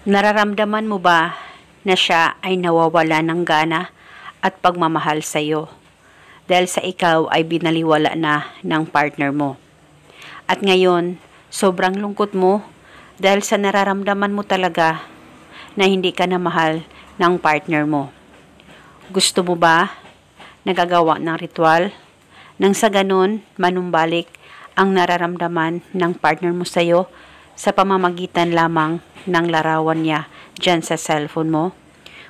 Nararamdaman mo ba na siya ay nawawala ng gana at pagmamahal sa iyo dahil sa ikaw ay binaliwala na ng partner mo? At ngayon, sobrang lungkot mo dahil sa nararamdaman mo talaga na hindi ka na mahal ng partner mo. Gusto mo ba nagagawa ng ritual nang sa ganun manumbalik ang nararamdaman ng partner mo sa iyo sa pamamagitan lamang ng larawan niya dyan sa cellphone mo?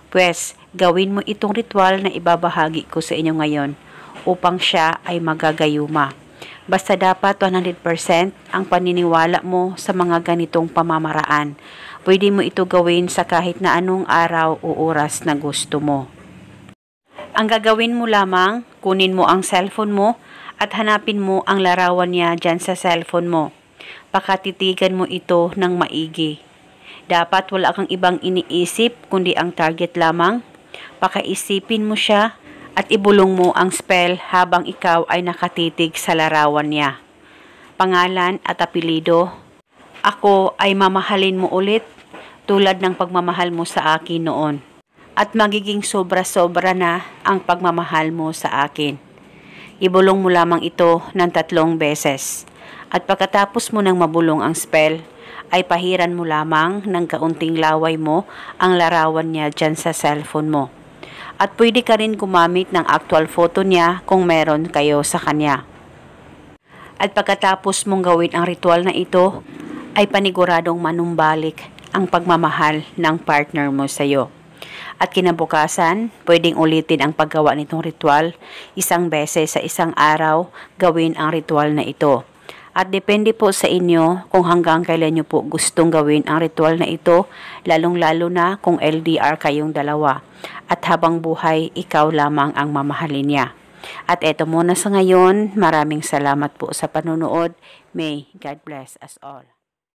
Pwes, gawin mo itong ritual na ibabahagi ko sa inyo ngayon upang siya ay magagayuma. Basta dapat 100% ang paniniwala mo sa mga ganitong pamamaraan. Pwede mo ito gawin sa kahit na anong araw o oras na gusto mo. Ang gagawin mo lamang, kunin mo ang cellphone mo at hanapin mo ang larawan niya dyan sa cellphone mo. Pakatitigan mo ito ng maigi. Dapat wala kang ibang iniisip kundi ang target lamang. Pakaisipin mo siya at ibulong mo ang spell habang ikaw ay nakatitig sa larawan niya. Pangalan at apelido. Ako ay mamahalin mo ulit tulad ng pagmamahal mo sa akin noon. At magiging sobra-sobra na ang pagmamahal mo sa akin. Ibulong mo lamang ito ng 3 beses. At pagkatapos mo nang mabulong ang spell, ay pahiran mo lamang ng kaunting laway mo ang larawan niya dyan sa cellphone mo. At pwede ka rin gumamit ng actual photo niya kung meron kayo sa kanya. At pagkatapos mong gawin ang ritual na ito, ay paniguradong manumbalik ang pagmamahal ng partner mo sa iyo. At kinabukasan, pwedeng ulitin ang paggawa nitong ritual. 1 beses sa isang araw, gawin ang ritual na ito. At depende po sa inyo kung hanggang kailan nyo po gustong gawin ang ritual na ito, lalong-lalo na kung LDR kayong dalawa. At habang buhay, ikaw lamang ang mamahalin niya. At eto muna sa ngayon, maraming salamat po sa panunood. May God bless us all.